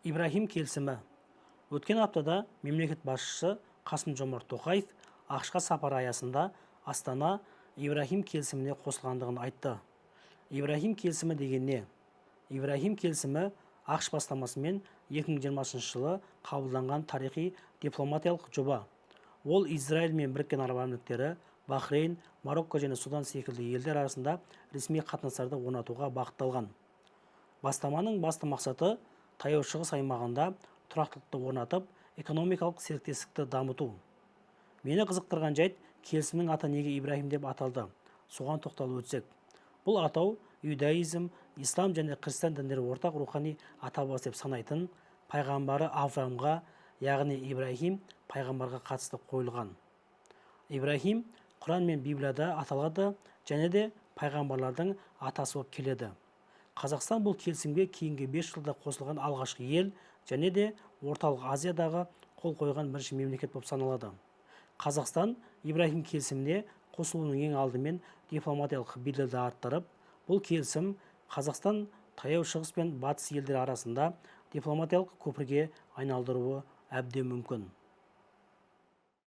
Ибрахим келісімі. Өткен аптада мемлекет басшысы Қасым-Жомарт Тоқаев ақш-қа сапары аясында Астана Ибрахим келісіміне қосылғандығын айтты. Ибрахим келісімі деген не? Ибрахим келісімі ақш бастамасымен 2020 жылы қабылданған тарихи дипломатиялық жоба. Ол Израиль мен Біріккен Араб Әмірліктері, Бахрейн, Марокко және Судан секілді елдер арасында ресми қатынастарды орнатуға бағытталған. Бастаманың басты мақсаты Таяу Шығыс аймағында тұрақтылықты орнатып, экономикалық серіктестікті дамыту. Мені қызықтырған жайт, келісімнің аты неге Ибрахим деп аталды? Соған тоқталып өтсек. Бұл атау иудаизм, ислам және христиан діндері ортақ рухани ата-бабасы деп санайтын пайғамбары Авраамға, яғни Ибрахим пайғамбарға қатысты қойылған. Ибрахим Құран мен Библияда аталады және де пайғамбарлардың атасы болып келеді. Қазақстан бұл келісімге кейінгі 5 жылда қосылған алғашқы ел және де орталық Азиядағы қол қойған бірінші мемлекет болып саналады. Қазақстан Ибрахим келісіміне қосылуының ең алдымен дипломатиялық беделді арттырып, бұл келісім Қазақстан Таяу Шығыс пен Батыс елдері арасында дипломатиялық көпірге айналдыруы әбден мүмкін.